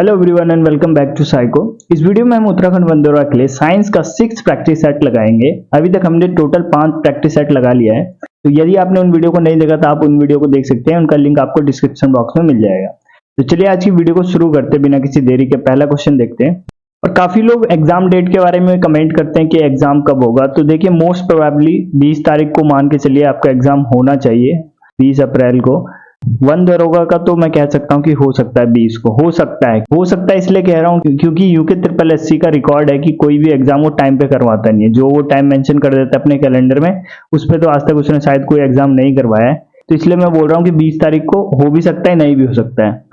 Hello everyone and welcome back to psycho. इस वीडियो में हम उत्तराखंड वन दौरा के लिए साइंस का 6 प्रैक्टिस सेट लगाएंगे। अभी तक हमने टोटल 5 प्रैक्टिस सेट लगा लिया है। तो यदि आपने उन वीडियो को नहीं देखा तो आप उन वीडियो को देख सकते हैं, उनका लिंक आपको डिस्क्रिप्शन बॉक्स में मिल जाएगा। तो चलिए आज की वीडियो को शुरू करते बिना किसी देरी के पहला क्वेश्चन देखते हैं। और काफी लोग एग्जाम डेट के बारे में कमेंट करते हैं कि एग्जाम कब होगा। तो देखिए मोस्ट प्रोबेबली 20 तारीख को मान के चलिए आपका एग्जाम होना चाहिए, 20 अप्रैल को। वन दरोगा का तो मैं कह सकता हूँ कि हो सकता है 20 को, हो सकता है इसलिए कह रहा हूँ क्योंकि यूके ट्रिपल एससी का रिकॉर्ड है कि कोई भी एग्जाम वो टाइम पे करवाता नहीं है। जो वो टाइम मेंशन कर देता है अपने कैलेंडर में, उस पर तो आज तक उसने शायद कोई एग्जाम नहीं करवाया है। तो इसलिए मैं बोल रहा हूँ कि 20 तारीख को हो भी सकता है, नहीं भी हो सकता है।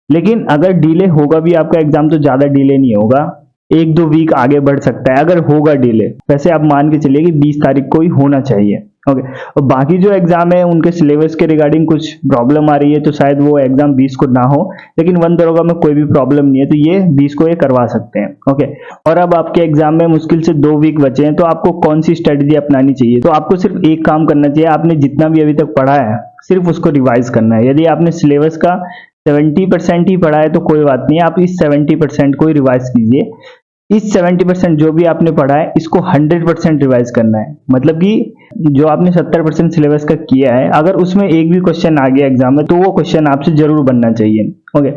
लेकिन अगर डिले होगा भी आपका एग्जाम तो ज्यादा डिले नहीं होगा, 1-2 वीक आगे बढ़ सकता है अगर होगा डिले। वैसे आप मान के चलिए कि 20 तारीख को ही होना चाहिए। ओके, और बाकी जो एग्जाम है उनके सिलेबस के रिगार्डिंग कुछ प्रॉब्लम आ रही है तो शायद वो एग्जाम 20 को ना हो, लेकिन वन दरोगा में कोई भी प्रॉब्लम नहीं है तो ये 20 को ये करवा सकते हैं। ओके, और अब आपके एग्जाम में मुश्किल से 2 वीक बचे हैं, तो आपको कौन सी स्ट्रेटेजी अपनानी चाहिए? तो आपको सिर्फ एक काम करना चाहिए, आपने जितना भी अभी तक पढ़ा है सिर्फ उसको रिवाइज करना है। यदि आपने सिलेबस का 70% ही पढ़ा है तो कोई बात नहीं, आप इस 70% को ही रिवाइज कीजिए। इस 70% जो भी आपने पढ़ा है इसको 100% रिवाइज करना है। मतलब कि जो आपने 70% सिलेबस का किया है, अगर उसमें एक भी क्वेश्चन आ गया एग्जाम में तो वो क्वेश्चन आपसे जरूर बनना चाहिए। ओके,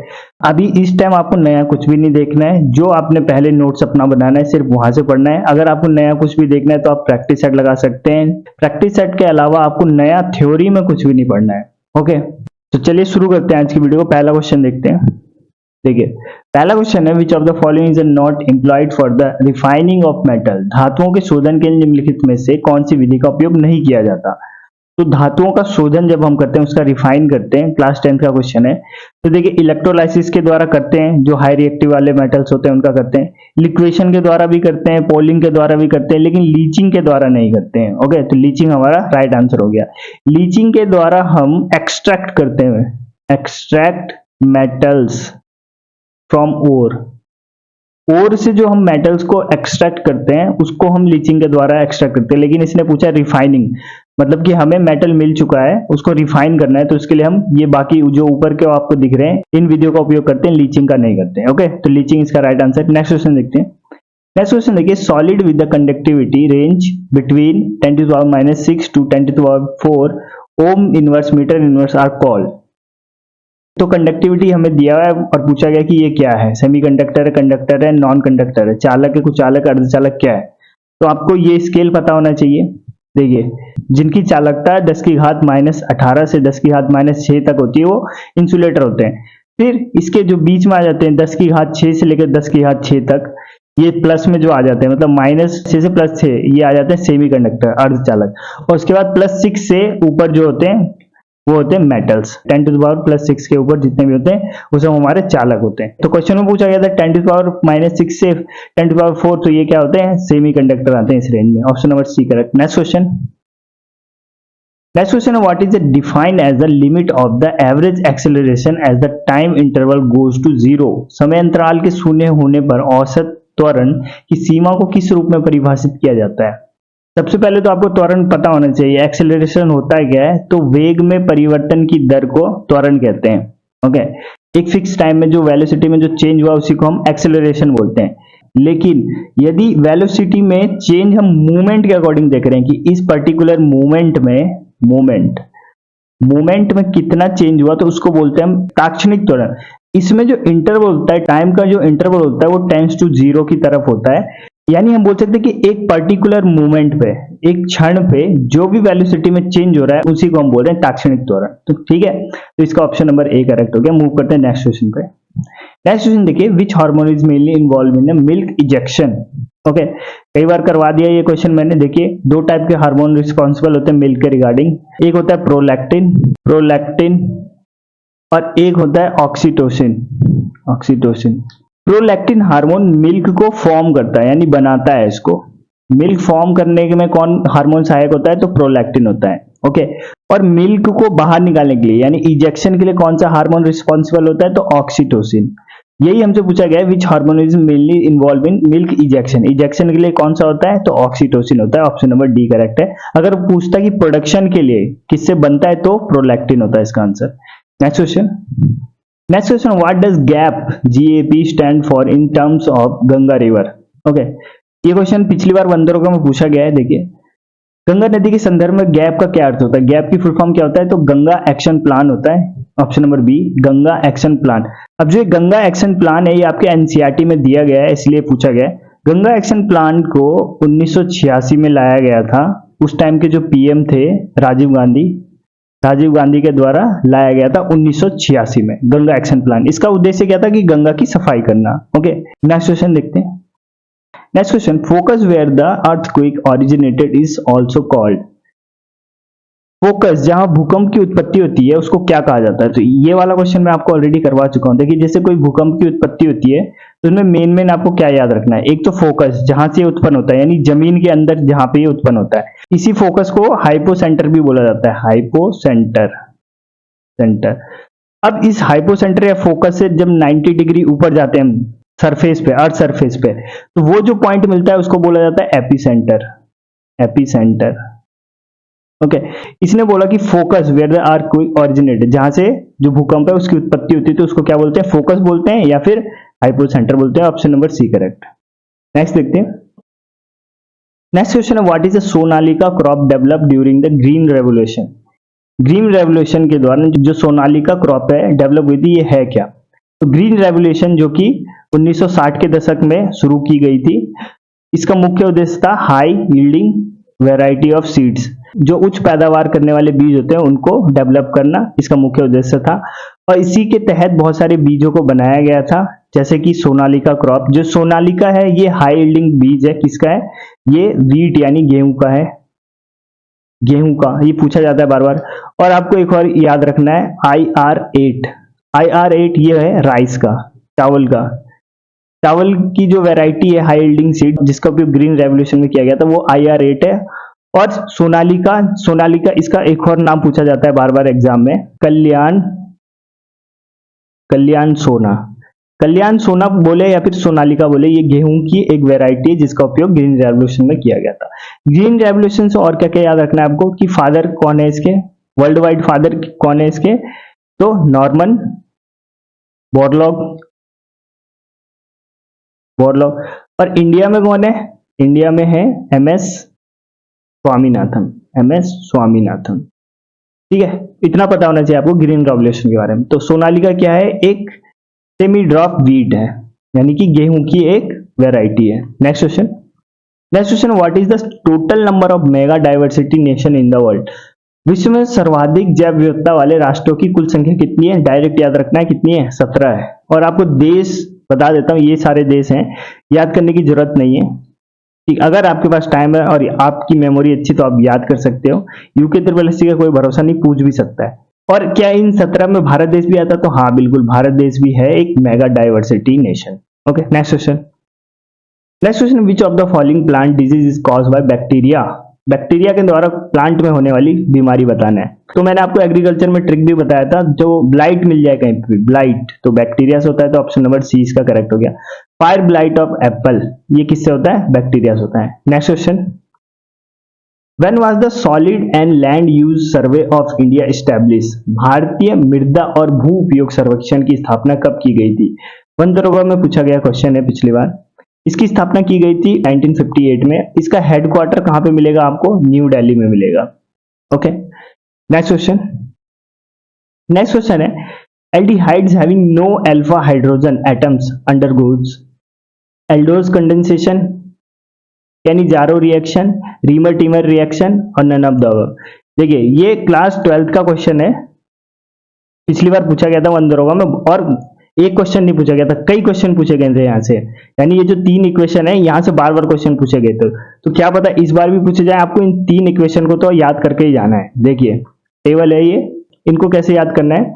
अभी इस टाइम आपको नया कुछ भी नहीं देखना है। जो आपने पहले नोट्स अपना बनाना है सिर्फ वहां से पढ़ना है। अगर आपको नया कुछ भी देखना है तो आप प्रैक्टिस सेट लगा सकते हैं। प्रैक्टिस सेट के अलावा आपको नया थ्योरी में कुछ भी नहीं पढ़ना है। ओके, तो चलिए शुरू करते हैं आज की वीडियो को। पहला क्वेश्चन देखते हैं। देखिए पहला क्वेश्चन है, विच of the following is not employed for the refining of metal? धातुओं के शोधन के लिए निम्नलिखित में से कौन सी विधि का उपयोग नहीं किया जाता? तो धातुओं का शोधन जब हम करते हैं उसका रिफाइन करते हैं, क्लास 10 का क्वेश्चन है। तो देखिए इलेक्ट्रोलाइसिस के द्वारा करते हैं, जो हाई रिएक्टिव वाले मेटल्स होते हैं उनका करते हैं। लिक्वेशन के द्वारा भी करते हैं, पोलिंग के द्वारा भी करते हैं, लेकिन लीचिंग के द्वारा नहीं करते हैं। ओके, तो लीचिंग हमारा राइट आंसर हो गया। लीचिंग के द्वारा हम एक्सट्रैक्ट करते हैं, एक्सट्रैक्ट मेटल्स फ्रॉम ओर से जो हम मेटल्स को एक्सट्रैक्ट करते हैं उसको हम लीचिंग के द्वारा एक्सट्रैक्ट करते हैं। लेकिन इसने पूछा रिफाइनिंग, मतलब कि हमें मेटल मिल चुका है उसको रिफाइन करना है, तो इसके लिए हम ये बाकी जो ऊपर के आपको दिख रहे हैं इन विधियों का उपयोग करते हैं, लीचिंग का नहीं करते हैं। ओके, तो लीचिंग इसका राइट आंसर। नेक्स्ट क्वेश्चन देखते हैं। नेक्स्ट क्वेश्चन देखिए, solid with the conductivity range between 10⁻⁻⁶ to 10⁴ ohm inverse metre inverse are called. तो कंडक्टिविटी हमें दिया है और पूछा गया कि ये क्या है, कंडक्टर है, नॉन कंडक्टर है, चालक है, कुचालक, अर्धचालक क्या है? तो आपको ये स्केल पता होना चाहिए। देखिए जिनकी चालकता 10⁻⁻18 से 10⁻⁻6 तक होती है वो इंसुलेटर होते हैं। फिर इसके जो बीच में आ जाते हैं 10⁻6 से लेकर 10⁻6 तक, ये प्लस में जो आ जाते हैं, मतलब -6 से +6 ये आ जाते हैं सेमी कंडक्टर, अर्धचालक। और उसके बाद +6 से ऊपर जो होते हैं वो होते हैं मेटल्स। 10⁻+6 के ऊपर जितने भी होते हैं वो सब हमारे चालक होते हैं। तो क्वेश्चन में पूछा गया था 10⁻⁻6 से 10⁻⁴, तो ये क्या होते हैं? सेमी कंडक्टर आते हैं इस रेंज में। Option number C correct. Next question. Next question है, what is defined as the limit of the average acceleration as the time interval goes to 0? समय अंतराल के शून्य होने पर औसत त्वरण की सीमा को किस रूप में परिभाषित किया जाता है? सबसे पहले तो आपको त्वरण पता होना चाहिए। एक्सेलरेशन होता है क्या है? तो वेग में परिवर्तन की दर को त्वरण कहते हैं। ओके, एक फिक्स टाइम में जो वेलोसिटी में जो चेंज हुआ उसी को हम एक्सेलरेशन बोलते हैं। लेकिन यदि वेलोसिटी में चेंज हम मूवमेंट के अकॉर्डिंग देख रहे हैं कि इस पर्टिकुलर मूवमेंट में कितना चेंज हुआ, तो उसको बोलते हैं हम ताक्षणिक त्वरण। इसमें जो इंटरवल होता है, टाइम का जो इंटरवल होता है वो टेंड्स टू 0 की तरफ होता है। यानी हम बोल सकते हैं कि एक पर्टिकुलर मूवमेंट पे, एक क्षण पे जो भी वेलोसिटी में चेंज हो रहा है उसी को हम बोल रहे हैं ताक्षणिक त्वरण। तो ठीक है, तो इसका ऑप्शन नंबर ए करेक्ट हो गया। मूव करते हैं नेक्स्ट क्वेश्चन पे। नेक्स्ट क्वेश्चन देखिए, which hormone is mainly involve in milk ejection? Okay, कई बार करवा दिया ये क्वेश्चन मैंने। देखिए 2 टाइप के हार्मोन रिस्पॉन्सिबल होते हैं मिल्क के रिगार्डिंग। एक होता है प्रोलैक्टिन और एक होता है ऑक्सीटोसिन। प्रोलैक्टिन हार्मोन मिल्क को फॉर्म करता है, यानी बनाता है इसको। मिल्क फॉर्म करने में कौन हार्मोन सहायक होता है? तो प्रोलैक्टिन होता है। ओके, और मिल्क को बाहर निकालने के लिए यानी इजेक्शन के लिए कौन सा हार्मोन रिस्पॉन्सिबल होता है? तो ऑक्सीटोसिन। यही हमसे पूछा गया है, which hormone is mainly involve in milk ejection? Ejection के लिए कौन सा होता है? तो ऑक्सीटोसिन होता है। ऑप्शन नंबर डी करेक्ट है। अगर पूछता कि प्रोडक्शन के लिए किससे बनता है तो प्रोलैक्टिन होता है इसका answer. Next question. Next question, what does gap GAP stand for in terms of Ganga river? Okay, ये क्वेश्चन पिछली बार बंदरों में पूछा गया है। देखिए, गंगा नदी के संदर्भ में गैप का क्या अर्थ होता है? गैप की फुल फॉर्म क्या होता है? तो गंगा एक्शन प्लान होता है। Option number B, Ganga action plan. अब जो गंगा एक्शन प्लान है ये आपके एनसीईआरटी में दिया गया है, इसलिए पूछा गया है। गंगा एक्शन प्लान को 1986 में लाया गया था। उस टाइम के जो पीएम थे राजीव गांधी के द्वारा लाया गया था 1986 में गंगा एक्शन प्लान। इसका उद्देश्य क्या था? कि गंगा की सफाई करना। ओके, नेक्स्ट क्वेश्चन देखते हैं। Next question, focus where the earthquake originated is also called. Focus जहां भूकंप की उत्पत्ति होती है उसको क्या कहा जाता है? तो ये वाला क्वेश्चन मैं आपको ऑलरेडी करवा चुका हूं। देखिए, जैसे कोई भूकंप की उत्पत्ति होती है तो उसमें मेन आपको क्या याद रखना है? एक तो फोकस जहां से उत्पन्न होता है, यानी जमीन के अंदर जहां पे ये उत्पन्न होता है, इसी फोकस को हाइपोसेंटर भी बोला जाता है। हाइपोसेंटर। अब इस हाइपोसेंटर या फोकस से जब 90 डिग्री ऊपर जाते हैं सरफेस पे, अर्थ सरफेस पे, तो वो जो पॉइंट मिलता है उसको बोला जाता है एपिसेंटर। ओके, इसने बोला कि focus where the earthquake originated, जहां से जो भूकंप है उसकी उत्पत्ति होती है तो उसको क्या बोलते हैं? फोकस बोलते हैं या फिर हाइपोसेंटर बोलते हैं। Option number C correct. Next देखते हैं। नेक्स्ट क्वेश्चन है, what is a Sonalika crop develop during the green revolution? Green revolution के दौरान जो सोनालिका क्रॉप है डेवलप हुई थी, ये है क्या? तो ग्रीन रेवोल्यूशन जो कि 1960 के दशक में शुरू की गई थी, इसका मुख्य उद्देश्य था high yielding variety of seeds, जो उच्च पैदावार करने वाले बीज होते हैं उनको डेवलप करना इसका मुख्य उद्देश्य था। और इसी के तहत बहुत सारे बीजों को बनाया गया था, जैसे कि सोनालिका क्रॉप। जो सोनालिका है ये हाई यील्डिंग बीज है। किसका है? ये वीट यानी गेहूं का है। गेहूं का ये पूछा जाता है बार बार। और आपको एक और याद रखना है, IR8 ये है राइस का, चावल का। चावल की जो वैरायटी है हाई यील्डिंग सीड जिसका उपयोग ग्रीन रेवोल्यूशन में किया गया था, वो IR8 है। और सोनालिका इसका एक और नाम पूछा जाता है बार बार एग्जाम में, कल्याण सोना बोले या फिर सोनालिका बोले, ये गेहूं की एक वैरायटी है जिसका उपयोग ग्रीन रेवोल्यूशन में किया गया था। ग्रीन रेवोल्यूशन से और क्या क्या याद रखना है आपको? कि फादर कौन है इसके, वर्ल्ड वाइड फादर कौन है इसके? तो नॉर्मन बोरलॉग। और इंडिया में कौन है? इंडिया में है MS स्वामीनाथन। ठीक है, इतना पता होना चाहिए आपको ग्रीन रेवोल्यूशन के बारे में। तो सोनालिका क्या है? एक सेमी ड्रॉप वीट है, यानी कि गेहूं की एक वैरायटी है। Next question, what is the total number of mega diversity nation in the world? विश्व में सर्वाधिक जैव विविधता वाले राष्ट्रों की कुल संख्या कितनी है? डायरेक्ट याद रखना है, कितनी है? 17 है। और आपको देश बता देता हूं, ये सारे देश हैं, याद करने की जरूरत नहीं है। ठीक, अगर आपके पास टाइम है और आपकी मेमोरी अच्छी तो आप याद कर सकते हो। यूके SSC का कोई भरोसा नहीं, पूछ भी सकता है। और क्या इन 17 में भारत देश भी आता? तो हाँ बिल्कुल, भारत देश भी है एक mega diversity nation. Okay, next question, which of the following plant disease is caused by bacteria? Bacteria के द्वारा प्लांट में होने वाली बीमारी बताना है। तो मैंने आपको एग्रीकल्चर में ट्रिक भी बताया था, जो ब्लाइट मिल जाए कहीं पे, ब्लाइट तो बैक्टीरिया से होता है, तो ऑप्शन नंबर सी इसका करेक्ट हो गया। फायर ब्लाइट ऑफ एप्पल, ये किससे होता है? बैक्टीरिया से होता है। Next question, when was the solid and land use survey of India establish? भारतीय मृदा और भू उपयोग सर्वेक्षण की स्थापना कब की गई थी? वन दरोगा में पूछा गया क्वेश्चन है पिछली बार। इसकी स्थापना की गई थी 1958 में। इसका हेडक्वार्टर कहां पे मिलेगा आपको? न्यू दिल्ली में मिलेगा। ओके, नेक्स्ट क्वेश्चन है, aldehydes having no alpha hydrogen atoms undergoes aldol condensation, यानी जारो रिएक्शन, रीमर-टीमर रिएक्शन और नन ऑफ द अबव। देखिए, ये क्लास 12th का क्वेश्चन है, पिछली बार पूछा गया था वन दरोगा में। और एक क्वेश्चन नहीं पूछा गया था, कई क्वेश्चन पूछे गए थे यहाँ से। यानी ये जो 3 इक्वेशन है यहाँ से बार बार क्वेश्चन पूछे गए थे, तो क्या पता इस बार भी पूछे जाए। आपको इन 3 इक्वेशन को तो याद करके ही जाना है। देखिए, टेबल है ये, इनको कैसे याद करना है?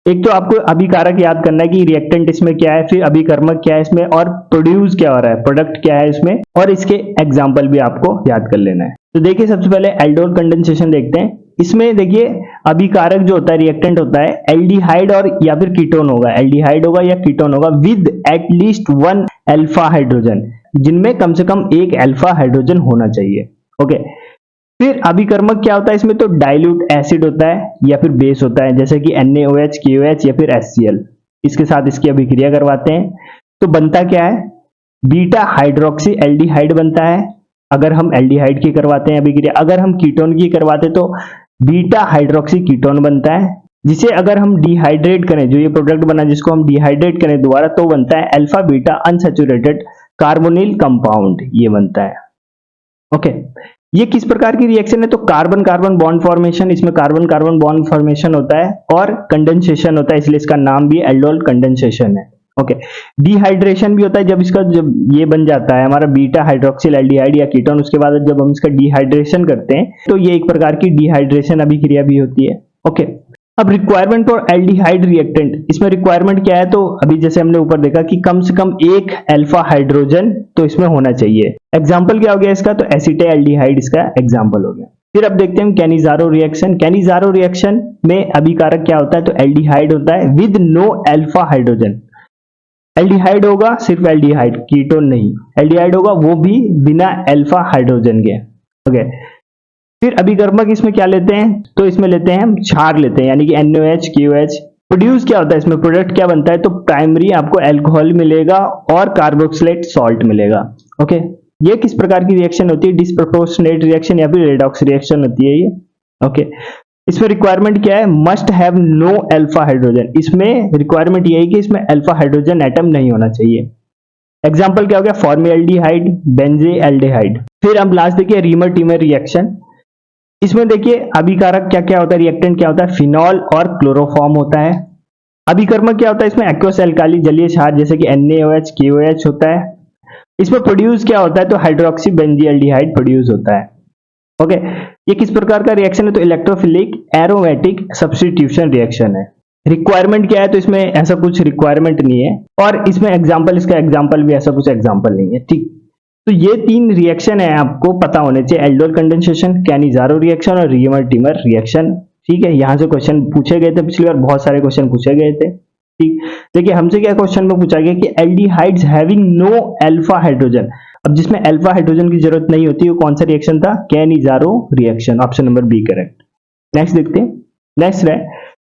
एक तो आपको अभिकारक याद करना है कि रिएक्टेंट इसमें क्या है, फिर अभिकर्मक क्या है इसमें, और प्रोड्यूस क्या हो रहा है, प्रोडक्ट क्या है इसमें, और इसके एग्जाम्पल भी आपको याद कर लेना है। तो देखिए, सबसे पहले एल्डोल कंडेंसेशन देखते हैं। इसमें देखिए, अभिकारक जो होता है, रिएक्टेंट होता है, एल्डिहाइड और या फिर कीटोन होगा, एल्डिहाइड होगा या कीटोन होगा विद एटलीस्ट 1 अल्फा हाइड्रोजन, जिनमें कम से कम एक अल्फा हाइड्रोजन होना चाहिए। ओके, फिर अभिकर्मक क्या होता है इसमें, तो डाइल्यूट एसिड होता है या फिर बेस होता है, जैसे कि NaOH, KOH या फिर HCl, इसके साथ इसकी अभिक्रिया करवाते हैं तो बनता क्या है, बीटा हाइड्रोक्सी एल्डिहाइड बनता है। अगर हम एल्डिहाइड की करवाते हैं अभिक्रिया, अगर हम कीटोन की करवाते तो बीटा हाइड्रोक्सी कीटोन बनता है, जिसे अगर हम डिहाइड्रेट करें, जो ये प्रोडक्ट बना जिसको हम डिहाइड्रेट करें दोबारा, तो बनता है alpha beta unsaturated carbonyl compound, ये बनता है। ओके, ये किस प्रकार की रिएक्शन है, तो कार्बन कार्बन बॉन्ड फॉर्मेशन, इसमें कार्बन कार्बन बॉन्ड फॉर्मेशन होता है और कंडेंसेशन होता है, इसलिए इसका नाम भी एल्डोल कंडेंसेशन है। ओके, डिहाइड्रेशन भी होता है, जब ये बन जाता है हमारा बीटा हाइड्रोक्सिल एल्डिहाइड या कीटोन, उसके बाद जब हम इसका डिहाइड्रेशन करते हैं तो ये एक प्रकार की डिहाइड्रेशन अभिक्रिया भी होती है। ओके, अब रिक्वायरमेंट फॉर एल्डिहाइड रिएक्टेंट, इसमें रिक्वायरमेंट क्या है, तो अभी जैसे हमने ऊपर देखा कि कम से कम एक अल्फा हाइड्रोजन तो इसमें होना चाहिए। एग्जांपल क्या हो गया इसका, तो एसिटाल्डिहाइड इसका एग्जांपल हो गया। फिर अब देखते हैं कैनिजारो रिएक्शन। कैनिजारो रिएक्शन में अभिकारक क्या होता है, तो एल्डिहाइड होता है with no alpha hydrogen. Aldehyde होगा, सिर्फ एल्डिहाइड, कीटोन नहीं, एल्डिहाइड होगा वो भी बिना अल्फा हाइड्रोजन के। ओके, फिर अभिकर्मक इसमें क्या लेते हैं, तो इसमें लेते हैं हम क्षार लेते हैं, यानी कि NaOH, KOH। प्रोड्यूस क्या होता है इसमें, प्रोडक्ट क्या बनता है, तो प्राइमरी आपको अल्कोहल मिलेगा और कार्बोक्सिलेट सॉल्ट मिलेगा। ओके, ये किस प्रकार की रिएक्शन होती है, डिस्प्रोपोर्शनेट रिएक्शन या फिर रेडॉक्स रिएक्शन होती है ये। ओके, इसमें रिक्वायरमेंट क्या है, must have no alpha hydrogen, इसमें रिक्वायरमेंट ये है कि इसमें अल्फा हाइड्रोजन एटम नहीं होना चाहिए। एग्जाम्पल क्या हो गया, फॉर्मेल्डिहाइड, बेंजेल्डिहाइड। फिर हम लास्ट देखिए रीमर टीमर रिएक्शन। इसमें देखिए अभिकारक क्या क्या होता है, रिएक्टेंट क्या होता है, फिनॉल और क्लोरोफॉर्म होता है। अभिकर्मक क्या होता है इसमें, एक्वस एल्काली जलीय क्षार, जैसे कि NaOH, KOH होता है। इसमें प्रोड्यूस क्या होता है, तो हाइड्रोक्सी बेंजील्डिहाइड प्रोड्यूस होता है। ओके, ये किस प्रकार का रिएक्शन है, तो इलेक्ट्रोफिलिक एरोमेटिक सब्स्टिट्यूशन रिएक्शन है। रिक्वायरमेंट क्या है, तो इसमें ऐसा कुछ रिक्वायरमेंट नहीं है, और इसमें एग्जाम्पल, इसका एग्जाम्पल भी ऐसा कुछ एग्जाम्पल नहीं है। ठीक, तो ये तीन रिएक्शन है आपको पता होने चाहिए, एल्डोल कंडेंसेशन, कैनिजारो रिएक्शन और रीमर टीमर रिएक्शन। ठीक है, यहां से क्वेश्चन पूछे गए थे पिछली बार, बहुत सारे क्वेश्चन पूछे गए थे। ठीक, देखिए हमसे क्या क्वेश्चन में पूछा गया कि aldehydes having no alpha hydrogen, अब जिसमें अल्फा हाइड्रोजन की जरूरत नहीं होती, वो कौन सा रिएक्शन था, Cannizzaro reaction, option number B correct. Next देखते हैं, नेक्स्ट है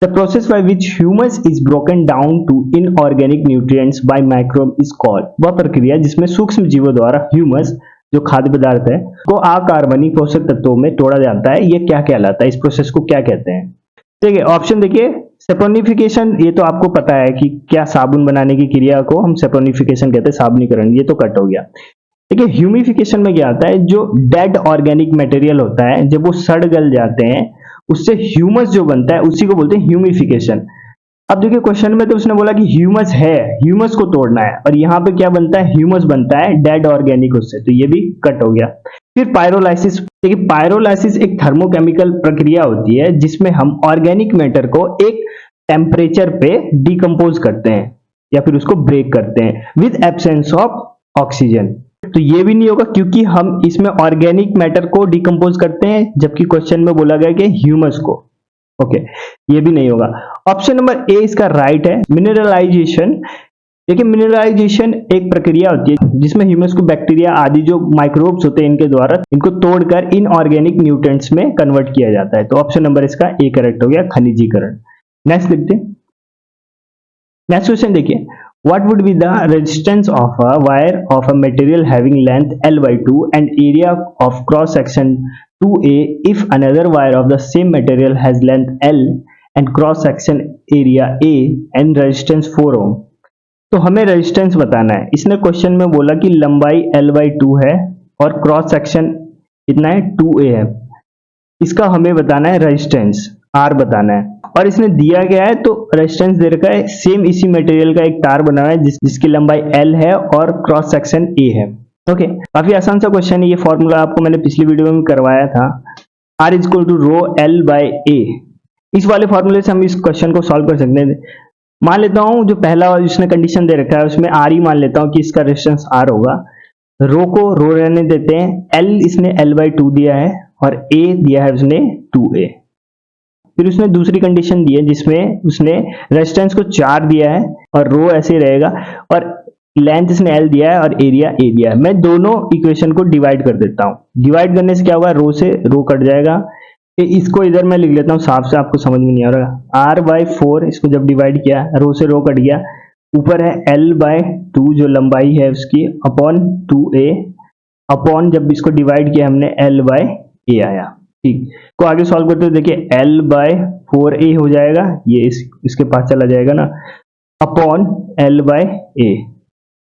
the process by which humus is broken down to inorganic nutrients by microbe is called, वह प्रक्रिया जिसमें सूक्ष्म जीवों द्वारा ह्यूमस जो खाद्य पदार्थ है को अकार्बनिक पोषक तत्वों में तोड़ा जाता है, ये क्या कहलाता है, इस प्रोसेस को क्या कहते हैं। देखिए ऑप्शन देखिए, सेपोनिफिकेशन, ये तो आपको पता है कि क्या साबुन बनाने की क्रिया को हम सेपोनिफिकेशन कहते हैं, साबुनीकरण, ये तो कट हो गया। देखिए ह्यूमिफिकेशन में क्या आता है, जो डेड ऑर्गेनिक मटेरियल होता है जब वो सड़ गल जाते हैं उससे ह्यूमस जो बनता है उसी को बोलते हैं ह्यूमिफिकेशन। अब देखिए क्वेश्चन में तो उसने बोला कि ह्यूमस है, ह्यूमस को तोड़ना है, और यहाँ पे क्या बनता है, ह्यूमस बनता है डेड ऑर्गेनिक उससे, तो ये भी कट हो गया। फिर पायरोलाइसिस, देखिए पायरोलाइसिस एक थर्मोकेमिकल प्रक्रिया होती है जिसमें हम ऑर्गेनिक मैटर को एक टेम्परेचर पे डिकम्पोज करते हैं या फिर उसको ब्रेक करते हैं विद एब्सेंस ऑफ ऑक्सीजन। तो ये भी नहीं होगा क्योंकि हम इसमें ऑर्गेनिक मैटर को डिकम्पोज करते हैं, जबकि क्वेश्चन में बोला गया कि ह्यूमस को। ओके, ये भी नहीं होगा। ऑप्शन नंबर ए इसका राइट है, मिनरलाइजेशन। देखिए मिनरलाइजेशन एक प्रक्रिया होती है जिसमें ह्यूमस को बैक्टीरिया आदि जो माइक्रोब्स होते हैं इनके द्वारा इनको तोड़कर इनऑर्गेनिक न्यूट्रिएंट्स में कन्वर्ट किया जाता है। तो ऑप्शन नंबर इसका ए करेक्ट हो गया, खनिजीकरण। नेक्स्ट देखते हैं, नेक्स्ट क्वेश्चन देखिए, what would be the resistance of a wire of a material having length L/2 and area of cross section 2a if another wire of the same material has length L and cross section area A and resistance 4 ohm। तो हमें resistance बताना है। इसने question में बोला कि लंबाई L/2 है और क्रॉस सेक्शन कितना है 2a है, इसका हमें बताना है रेजिस्टेंस R बताना है, और इसने दिया गया है तो रेजिस्टेंस दे रखा है, सेम इसी मटेरियल का एक तार बना हुआ है जिसकी लंबाई L है और क्रॉस सेक्शन A है। ओके, काफी आसान सा क्वेश्चन है, ये फॉर्मूला आपको मैंने पिछली वीडियो में करवाया था, R is equal to rho L/A। इस वाले फॉर्मूले से हम इस क्वेश्चन को सॉल्व कर सकते हैं। मान लेता हूं जो पहला जिसने कंडीशन दे रखा है उसमें R ही मान लेता हूं कि इसका रेजिस्टेंस R होगा, रो को रो रहने देते हैं, L इसने L/2 दिया है और A दिया है उसने 2A। फिर उसने दूसरी कंडीशन दी है जिसमें उसने रेजिस्टेंस को 4 दिया है और रो ऐसे रहेगा, और लेंथ इसने एल दिया है और एरिया ए दिया है। मैं दोनों इक्वेशन को डिवाइड कर देता हूँ। डिवाइड करने से क्या होगा, रो से रो कट जाएगा। इसको इधर मैं लिख लेता हूँ साफ से, आपको समझ में नहीं आ रहा। आर बाई 4 इसको जब डिवाइड किया, रो से रो कट गया, ऊपर है एल बाय 2 जो लंबाई है उसकी, अपॉन 2a, अपॉन जब इसको डिवाइड किया हमने एल बाय ए आया। ठीक, को आगे सॉल्व करते हुए देखिए एल बाय 4a हो जाएगा, ये इसके पास चला जाएगा ना, अपॉन एल बाय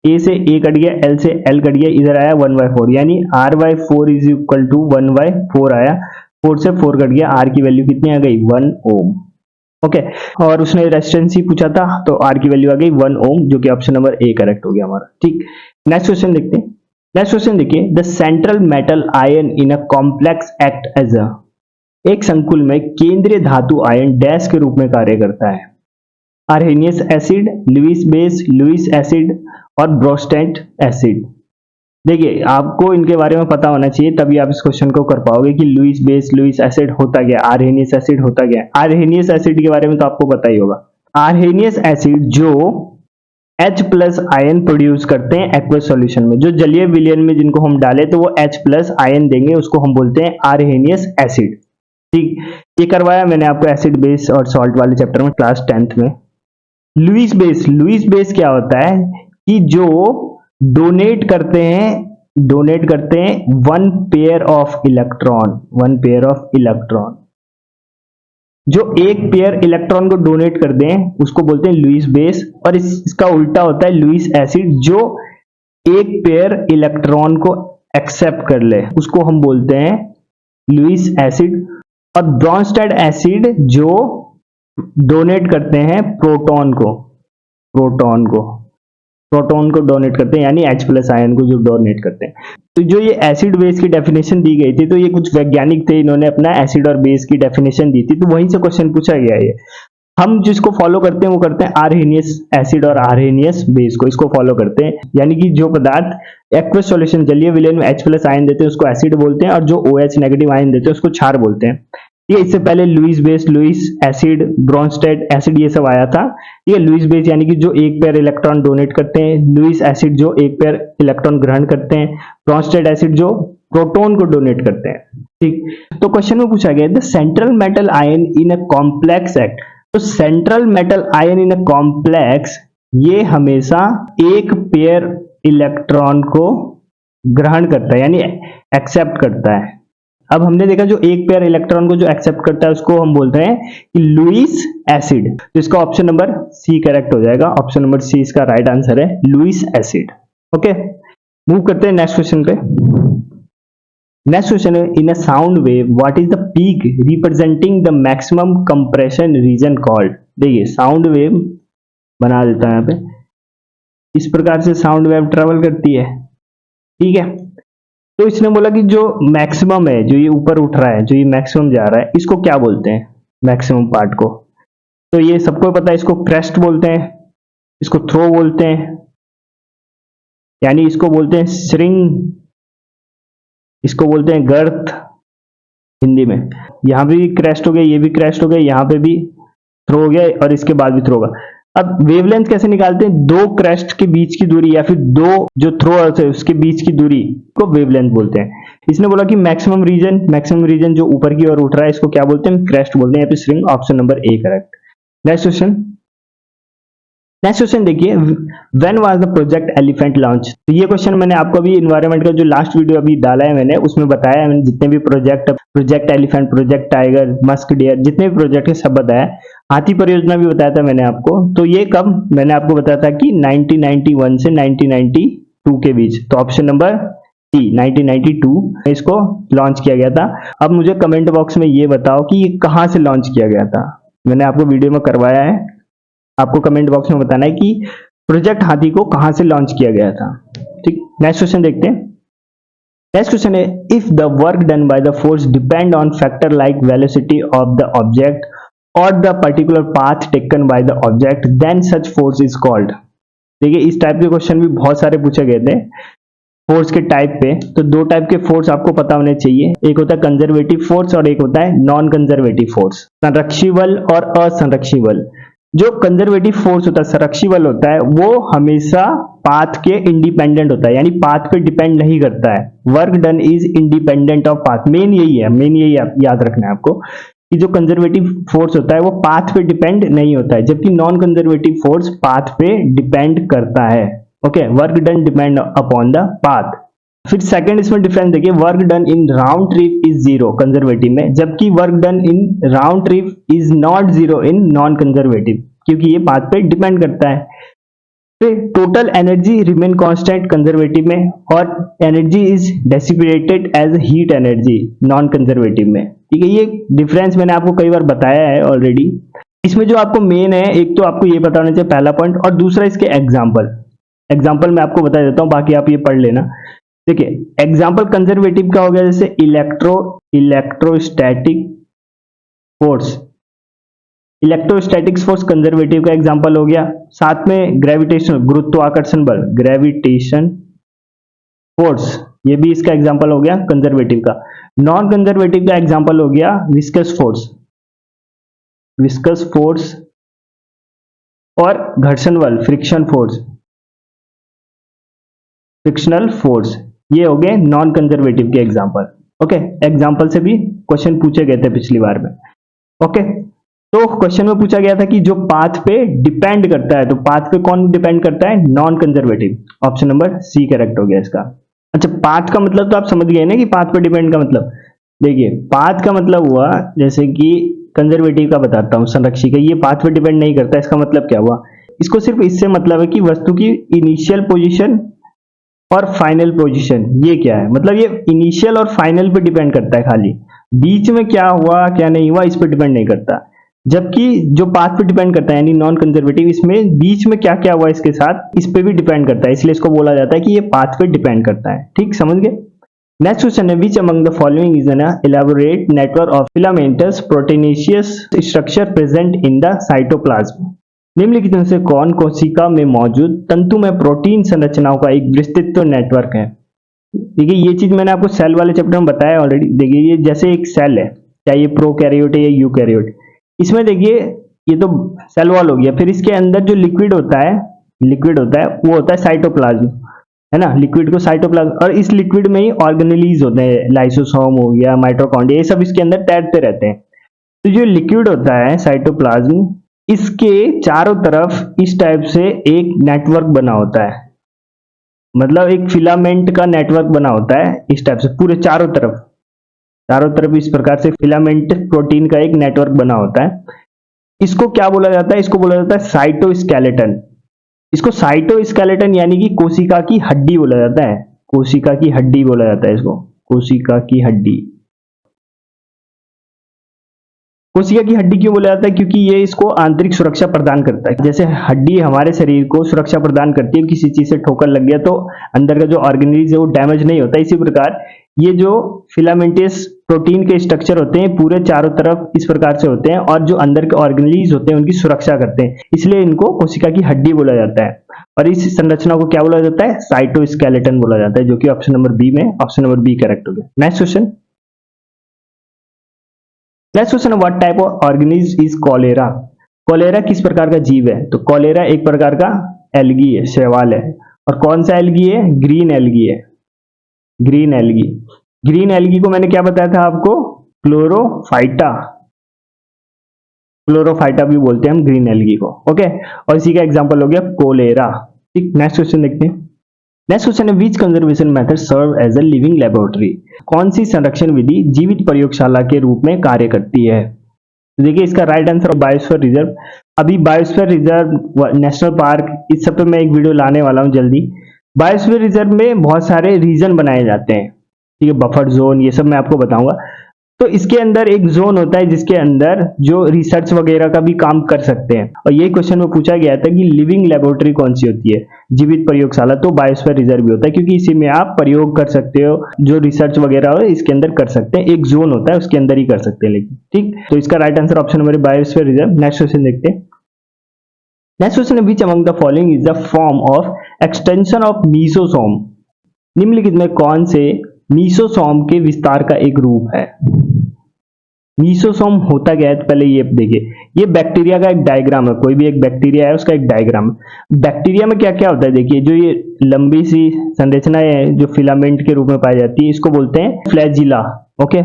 ए से ए कट गया, एल से एल कट गया, इधर आया 1/4, यानी r by 4 is equal to 1/4 आया। 4 से 4 कट गया, r की वैल्यू कितनी आ गई, 1 ओम। ओके, और उसने रेजिस्टेंस ही पूछा था तो r की वैल्यू आ गई 1 ओम, जो कि ऑप्शन नंबर ए करेक्ट हो गया हमारा। ठीक, नेक्स्ट क्वेश्चन देखते हैं। नेक्स्ट क्वेश्चन देखिए, the central metal ion in a complex act as a, एक संकुल में केंद्रीय धातु आयन डैश के रूप में कार्य करता है। Arrhenius acid, Lewis base, Lewis acid और ब्रोस्टेट एसिड। देखिए आपको इनके बारे में पता होना चाहिए, तभी आप इस क्वेश्चन को कर पाओगे कि लुईस बेस, लुईस एसिड होता क्या, आर्हेनियस एसिड होता क्या। आर्हेनियस एसिड के बारे में तो आपको पता ही होगा। आर्हेनियस एसिड जो H प्लस आयन प्रोड्यूस करते हैं एक्वस सॉल्यूशन में, जो जलीय विलयन में जिनको हम डालें तो वो H प्लस आयन देंगे, उसको हम बोलते हैं आर्हेनियस एसिड। ठीक, ये करवाया मैंने आपको एसिड बेस और सॉल्ट वाले चैप्टर में क्लास 10th में। लुईस बेस, लुईस बेस क्या होता है कि जो डोनेट करते हैं 1 pair of electron, 1 pair of electron, जो एक पेयर इलेक्ट्रॉन को डोनेट कर दें उसको बोलते हैं लुईस बेस। और इसका उल्टा होता है लुईस एसिड, जो एक पेयर इलेक्ट्रॉन को एक्सेप्ट कर ले उसको हम बोलते हैं लुईस एसिड। और ब्रोंस्टेड एसिड जो डोनेट करते हैं प्रोटॉन को डोनेट करते हैं, यानी H प्लस आयन को जो डोनेट करते हैं। तो जो ये एसिड बेस की डेफिनेशन दी गई थी, तो ये कुछ वैज्ञानिक थे, इन्होंने अपना एसिड और बेस की डेफिनेशन दी थी, तो वहीं से क्वेश्चन पूछा गया है। हम जिसको फॉलो करते हैं वो करते हैं आर्हेनियस एसिड और आर्हेनियस बेस को, इसको फॉलो करते हैं। यानी कि जो पदार्थ एक्वस सॉल्यूशन जलीय विलयन में H प्लस आयन देते हैं उसको एसिड बोलते हैं, और जो OH नेगेटिव आयन देते हैं उसको क्षार बोलते हैं। ये इससे पहले Lewis base, Lewis acid, Bronsted acid ये सब आया था। ये लुईस बेस यानी कि जो एक पेयर इलेक्ट्रॉन डोनेट करते हैं, लुईस एसिड जो एक पेयर इलेक्ट्रॉन ग्रहण करते हैं, ब्रोंस्टेड एसिड जो प्रोटॉन को डोनेट करते हैं। ठीक, तो क्वेश्चन में पूछा गया the central metal ion in a complex act. तो central metal ion in a complex, ये हमेशा एक पेयर इलेक्ट्रॉन को ग्रहण करता है, यानी एक्सेप्ट करता है। अब हमने देखा जो एक पेयर इलेक्ट्रॉन को जो एक्सेप्ट करता है उसको हम बोलते हैं कि लुईस एसिड। तो इसका ऑप्शन नंबर सी करेक्ट हो जाएगा। ऑप्शन नंबर सी इसका राइट आंसर है, लुईस एसिड। ओके, मूव करते हैं नेक्स्ट क्वेश्चन पे। नेक्स्ट क्वेश्चन है, in a sound wave what is the peak representing the maximum compression region called. देखिए sound wave बना देता है यहाँ पे, इस प्रकार से साउंड वेव ट्रेवल करती है। ठीक है, तो इसने बोला कि जो मैक्सिमम है, जो ये ऊपर उठ रहा है, जो ये मैक्सिमम जा रहा है, इसको क्या बोलते हैं, मैक्सिमम पार्ट को। तो ये सबको पता है, इसको क्रेस्ट बोलते हैं, इसको थ्रो बोलते हैं, यानी इसको बोलते हैं श्रिंग, इसको बोलते हैं गर्थ हिंदी में। यहां भी क्रेस्ट हो गया, ये भी क्रेस्ट हो गया, यहां पे भी थ्रो हो गया और इसके बाद भी थ्रो होगा। अब वेवलेंथ कैसे निकालते हैं, दो क्रेस्ट के बीच की दूरी या फिर दो जो थ्रो है उसके बीच की दूरी को वेवलेंथ बोलते हैं। इसने बोला कि मैक्सिमम रीजन जो ऊपर की ओर उठ रहा है इसको क्या बोलते हैं, क्रेस्ट बोलते हैं, या फिर string. Option number A correct. Next question देखिए, when was the project elephant launch. तो ये क्वेश्चन मैंने आपको अभी इन्वायरमेंट का जो लास्ट वीडियो अभी डाला है मैंने, उसमें बताया है मैंने जितने भी project elephant, project tiger, musk deer, जितने भी प्रोजेक्ट है सब बताया। हाथी परियोजना भी बताया था मैंने आपको। तो ये कब मैंने आपको बताया था कि 1991 से 1992 के बीच। तो ऑप्शन नंबर सी 1992 इसको लॉन्च किया गया था। अब मुझे कमेंट बॉक्स में ये बताओ कि ये कहां से लॉन्च किया गया था। मैंने आपको वीडियो में करवाया है, आपको कमेंट बॉक्स में बताना है कि प्रोजेक्ट हाथी को कहां से लॉन्च किया गया था। ठीक, नेक्स्ट क्वेश्चन देखते हैं। नेक्स्ट क्वेश्चन है, if the work done by the force depend on factor like velocity of the object और the particular path taken by the object, then such force is called. देखिए इस type के question भी बहुत सारे पूछे गए थे फोर्स के टाइप पे। तो दो टाइप के फोर्स आपको पता होने चाहिए, एक होता है कंजर्वेटिव फोर्स और एक होता है नॉन कंजर्वेटिव फोर्स, संरक्षी बल और असंरक्षी बल। जो कंजर्वेटिव फोर्स होता है, संरक्षी बल होता है, वो हमेशा पाथ के इंडिपेंडेंट होता है, यानी पाथ पे डिपेंड नहीं करता है। Work done is independent of path, main यही है, मेन यही याद रखना है आपको कि जो कंजर्वेटिव फोर्स होता है वो पाथ पे डिपेंड नहीं होता है, जबकि नॉन कंजर्वेटिव फोर्स पाथ पे डिपेंड करता है। Okay, work done depend upon the path. फिर सेकंड इसमें डिफरेंस देखिए, work done in round trip is zero conservative में, जबकि work done in round trip is not zero in non conservative, क्योंकि ये पाथ पे डिपेंड करता है। फिर total energy remain constant conservative में, और energy is dissipated as heat energy non conservative में। ठीक है, ये डिफरेंस मैंने आपको कई बार बताया है ऑलरेडी। इसमें जो आपको मेन है, एक तो आपको ये पता होना चाहिए पहला पॉइंट, और दूसरा इसके एग्जाम्पल मैं आपको बता देता हूं, बाकी आप ये पढ़ लेना। देखिए एग्जाम्पल कंजर्वेटिव का हो गया, जैसे electrostatic force, electrostatics force conservative का एग्जांपल हो गया। साथ में ग्रेविटेशन, गुरुत्वाकर्षण बल, ग्रेविटेशन फोर्स, ये भी इसका एग्जांपल हो गया कंजर्वेटिव का। नॉन कंजर्वेटिव का एग्जांपल हो गया विस्कस फोर्स और घर्षण बल, फ्रिक्शनल फोर्स, ये हो गए नॉन कंजर्वेटिव के एग्जांपल। ओके, एग्जांपल से भी क्वेश्चन पूछे गए थे पिछली बार में। ओके, तो क्वेश्चन में पूछा गया था कि जो पाथ पे डिपेंड करता है, तो पाथ पे कौन डिपेंड करता है? Non conservative. Option number C correct हो गया इसका। अच्छा, पाथ का मतलब तो आप समझ गए ना कि पाथ पे डिपेंड का मतलब। देखिए पाथ का मतलब हुआ, जैसे कि कंजर्वेटिव का बताता हूं, संरक्षी का, ये पाथ पे डिपेंड नहीं करता। इसका मतलब क्या हुआ? इसको सिर्फ इससे मतलब है कि वस्तु की इनिशियल पोजीशन और फाइनल पोजीशन, ये क्या है? मतलब ये इनिशियल और फाइनल पे डिपेंड करता है खाली, बीच में क्या हुआ क्या नहीं हुआ इस पे डिपेंड नहीं करता। जबकि जो पाथ पे डिपेंड करता है यानी नॉन कंजर्वेटिव, इसमें बीच में क्या क्या हुआ इसके साथ, इस पे भी डिपेंड करता है, इसलिए इसको बोला जाता है कि ये पाथ पे डिपेंड करता है। ठीक, समझ गए? नेक्स्ट क्वेश्चन है, which among the following is an elaborate network of filamentous proteinaceous structure present in the cytoplasm. निम्नलिखित में से कौन कोशिका में मौजूद तंतुमय प्रोटीन संरचनाओं का एक विस्तृत नेटवर्क है? देखिए ये चीज मैंने आपको सेल वाले चैप्टर में बताया ऑलरेडी। देखिए ये जैसे एक सेल है, चाहे ये प्रोकैरियोट है या यूकैरियोट, इसमें देखिए ये तो सेल वॉल हो गया, फिर इसके अंदर जो लिक्विड होता है वो होता है साइटोप्लाज्म, है ना। लिक्विड को साइटोप्लाज्म, और इस लिक्विड में ही ऑर्गेनेलीज होते हैं, लाइसोसोम हो गया, माइटोकॉन्ड्रिया, ये सब इसके अंदर तैरते रहते हैं। तो जो लिक्विड होता है साइटोप्लाज्म, इसके चारों तरफ इस टाइप से एक नेटवर्क बना होता है, मतलब एक फिलामेंट का नेटवर्क बना होता है इस टाइप से, पूरे चारों तरफ इस प्रकार से फिलामेंट प्रोटीन का एक नेटवर्क बना होता है। इसको क्या बोला जाता है? इसको बोला जाता है साइटोस्केलेटन। इसको साइटोस्केलेटन यानी कि कोशिका की हड्डी बोला जाता है, कोशिका की हड्डी बोला जाता है इसको, कोशिका की हड्डी। कोशिका की हड्डी क्यों बोला जाता है? क्योंकि ये इसको आंतरिक सुरक्षा प्रदान करता है। जैसे हड्डी हमारे शरीर को सुरक्षा प्रदान करती है, किसी चीज से ठोकर लग गया तो अंदर का जो ऑर्गेनिज है वो डैमेज नहीं होता, इसी प्रकार ये जो फिलामेंटस प्रोटीन के स्ट्रक्चर होते हैं पूरे चारों तरफ इस प्रकार से होते हैं, और जो अंदर के ऑर्गेनिज होते हैं उनकी सुरक्षा करते हैं, इसलिए इनको कोशिका की हड्डी बोला जाता है। और इस संरचना को क्या बोला जाता है? साइटोस्केलेटन बोला जाता है, जो कि ऑप्शन नंबर बी में, ऑप्शन नंबर बी करेक्ट हो गया। Next question, next question, what type of organism is cholera? Cholera किस प्रकार का जीव है? तो कॉलेरा एक प्रकार का एल्गी है, शैवाल है। और कौन सा एल्गी है? ग्रीन एल्गी है, ग्रीन एल्गी। ग्रीन एल्गी को मैंने क्या बताया था आपको? क्लोरोफाइटा, क्लोरोफाइटा भी बोलते हैं हम ग्रीन एल्गी को। ओके, और इसी का एग्जांपल हो गया कोलेरा। ठीक, नेक्स्ट क्वेश्चन देखते हैं। नेक्स्ट क्वेश्चन है, which conservation method serve as a living laboratory? कौन सी संरक्षण विधि जीवित प्रयोगशाला के रूप में कार्य करती है? तो देखिए इसका राइट आंसर बायोस्फीयर रिजर्व। अभी बायोस्फीयर रिजर्व, नेशनल पार्क, इस सब पे मैं एक वीडियो लाने वाला हूं जल्दी। बायोस्फीयर रिजर्व में बहुत सारे रीजन बनाए जाते हैं, ठीक है, बफर जोन, ये सब मैं आपको बताऊंगा। तो इसके अंदर एक जोन होता है जिसके अंदर जो रिसर्च वगैरह का भी काम कर सकते हैं, और ये क्वेश्चन में पूछा गया था कि लिविंग लेबोरेटरी कौन सी होती है? जीवित प्रयोगशाला, तो बायोस्फीयर रिजर्व भी होता है, क्योंकि इसी में आप प्रयोग कर सकते हो, जो रिसर्च वगैरह हो इसके अंदर कर सकते हैं, एक जोन होता है उसके अंदर ही कर सकते हैं। लेकिन ठीक, तो इसका right answer option number biosphere reserve. Next question देखते हैं। नेक्स्ट क्वेश्चन है, which among the following is the form of extension of mesosome? निम्नलिखित में कौन से मीसोसोम के विस्तार का एक रूप है? मीसोसोम होता क्या है, तो पहले ये देखिए, ये बैक्टीरिया का एक डायग्राम है, कोई भी एक बैक्टीरिया है उसका एक डायग्राम। बैक्टीरिया में क्या क्या होता है, देखिए जो ये लंबी सी संरचना है जो फिलामेंट के रूप में पाई जाती है, इसको बोलते हैं फ्लैजिला। ओके,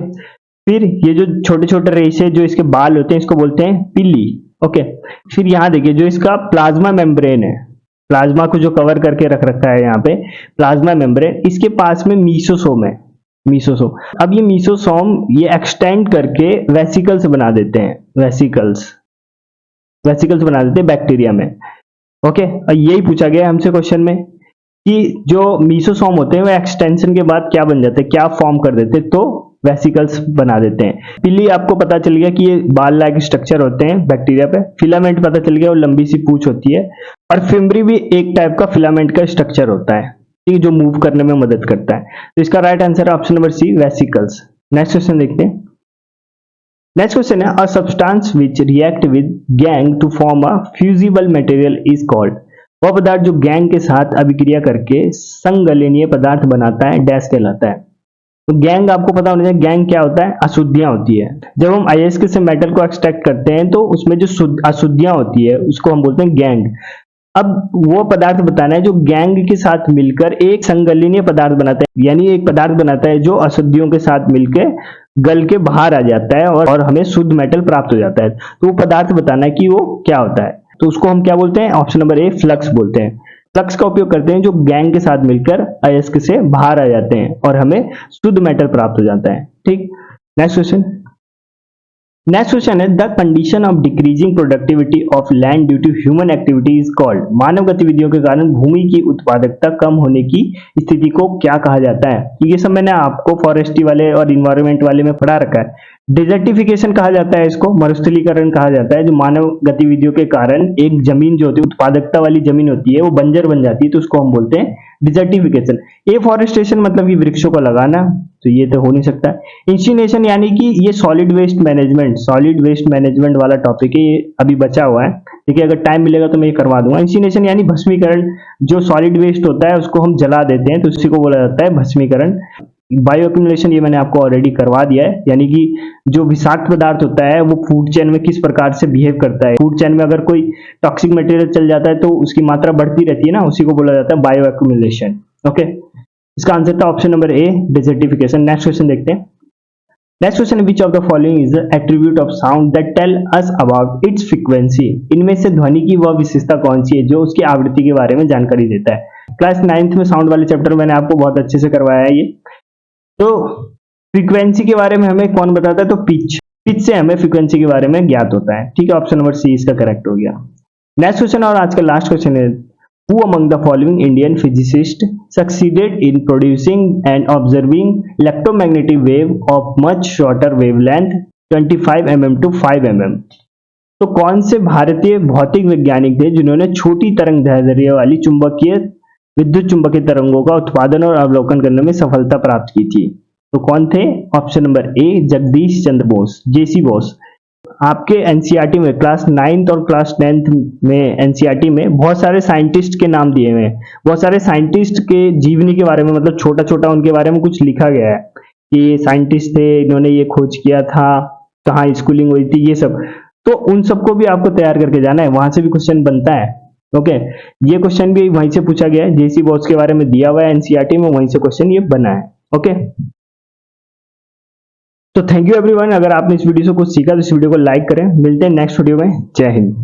फिर ये जो छोटे छोटे रेशे जो इसके बाल होते हैं इसको बोलते हैं पिली। ओके, फिर यहाँ देखिए जो इसका प्लाज्मा मेम्ब्रेन है, प्लाज्मा को जो कवर करके रख रखा है यहाँ पे प्लाज्मा मेम्ब्रेन, इसके पास में मीसोसोम है, मीसोसोम। अब ये मीसोसोम ये एक्सटेंड करके वेसिकल्स बना देते हैं, वेसिकल्स बना देते हैं बैक्टीरिया में। ओके, और यही पूछा गया हमसे क्वेश्चन में कि जो मीसोसोम होते हैं वो एक्सटेंशन के बाद क्या बन जाते हैं, क्या फॉर्म कर देते हैं, तो वेसिकल्स बना देते हैं। पिली आपको पता चल गया कि ये बाल लाइक स्ट्रक्चर होते हैं बैक्टीरिया पे, फिलामेंट पता चल गया और लंबी सी पूंछ होती है, और फिम्बरी भी एक टाइप का फिलामेंट का स्ट्रक्चर होता है, ठीक है, जो मूव करने में मदद करता है। तो इसका राइट आंसर है option number C, vesicles. Next question देखते हैं। नेक्स्ट क्वेश्चन है, a substance which react with gangue to form a fusible material is called. वह पदार्थ जो गैंग के साथ अभिक्रिया करके संगलनीय पदार्थ बनाता है, डैश कहलाता है। तो गैंग आपको पता होना चाहिए, गैंग क्या होता है, अशुद्धियां होती है। जब हम अयस्क से मेटल को एक्सट्रैक्ट करते हैं तो उसमें जो अशुद्धियां होती है उसको हम बोलते हैं गैंग। अब वो पदार्थ बताना है जो गैंग के साथ मिलकर एक संगलनीय पदार्थ बनाता है, यानी एक पदार्थ बनाता है जो अशुद्धियों के साथ मिलकर गल के बाहर आ जाता है और हमें शुद्ध मेटल प्राप्त हो जाता है। तो वो पदार्थ बताना है कि वो क्या होता है, तो उसको हम क्या बोलते हैं, ऑप्शन नंबर ए, फ्लक्स बोलते हैं। फ्लक्स का उपयोग करते हैं जो गैंग के साथ मिलकर अयस्क से बाहर आ जाते हैं और हमें शुद्ध मेटल प्राप्त हो जाता है। ठीक, नेक्स्ट क्वेश्चन। नेक्स्ट क्वेश्चन है, the condition of decreasing productivity of land due to human activity is called. मानव गतिविधियों के कारण भूमि की उत्पादकता कम होने की स्थिति को क्या कहा जाता है। तो ये सब मैंने आपको फॉरेस्ट्री वाले और इन्वायरमेंट वाले में पढ़ा रखा है। डिजर्टिफिकेशन कहा जाता है इसको, मरुस्थलीकरण कहा जाता है, जो मानव गतिविधियों के कारण एक जमीन जो होती है, उत्पादकता वाली जमीन होती है, वो बंजर बन जाती है, तो उसको हम बोलते हैं डिजर्टिफिकेशन। एफॉरेस्टेशन मतलब कि वृक्षों को लगाना, तो ये तो हो नहीं सकता। इंसिनेशन यानी कि ये सॉलिड वेस्ट मैनेजमेंट वाला टॉपिक है, ये अभी बचा हुआ है, ठीक है, अगर टाइम मिलेगा तो मैं ये करवा दूंगा। इंसिनेशन यानी भस्मीकरण, जो सॉलिड वेस्ट होता है उसको हम जला देते हैं तो उसी को बोला जाता है भस्मीकरण। बायो एक्यूमुलेशन ये मैंने आपको ऑलरेडी करवा दिया है, यानी कि जो विषाक्त पदार्थ होता है वो फूड चेन में किस प्रकार से बिहेव करता है। फूड चेन में अगर कोई टॉक्सिक मटेरियल चल जाता है तो उसकी मात्रा बढ़ती रहती है ना, उसी को बोला जाता है बायो एक्यूमुलेशन। ओके, इसका आंसर था option number A, desertification. Next question देखते हैं। Next question, which of the following is the attribute of sound that tell us about its frequency. इनमें से ध्वनि की वह विशेषता कौन सी है जो उसकी आवृत्ति के बारे में जानकारी देता है। क्लास 9th में साउंड वाले चैप्टर मैंने आपको बहुत अच्छे से करवाया है ये। तो फ्रीक्वेंसी के बारे में हमें कौन बताता है, तो पिच से हमें फ्रीक्वेंसी के बारे में ज्ञात होता है। ठीक है, ऑप्शन नंबर सी इसका करेक्ट हो गया। नेक्स्ट क्वेश्चन और आज का लास्ट क्वेश्चन है, Who among the following Indian physicists succeeded in producing and observing electromagnetic wave of much shorter wavelength 25 mm to 5 mm? तो कौन से भारतीय भौतिक वैज्ञानिक थे जिन्होंने छोटी तरंग दैर्ध्य वाली चुंबकीय विद्युत चुंबकीय तरंगों का उत्पादन और अवलोकन करने में सफलता प्राप्त की थी। तो कौन थे, ऑप्शन नंबर ए, जगदीश चंद्र बोस, जेसी बोस। आपके एनसीईआरटी में क्लास 9th और क्लास 10th में एनसीईआरटी में बहुत सारे साइंटिस्ट के नाम दिए हुए हैं, बहुत सारे साइंटिस्ट के जीवनी के बारे में, मतलब छोटा छोटा उनके बारे में कुछ लिखा गया है कि साइंटिस्ट थे, इन्होंने ये खोज किया था, कहाँ स्कूलिंग हुई थी, ये सब। तो उन सबको भी आपको तैयार करके जाना है, वहां से भी क्वेश्चन बनता है। ओके, ये क्वेश्चन भी वहीं से पूछा गया है, जेसी बॉस के बारे में दिया हुआ है एनसीईआरटी में, वहीं से क्वेश्चन ये बना है। ओके, तो थैंक यू एवरीवन। अगर आपने इस वीडियो से कुछ सीखा तो इस वीडियो को लाइक करें। मिलते हैं नेक्स्ट वीडियो में। जय हिंद।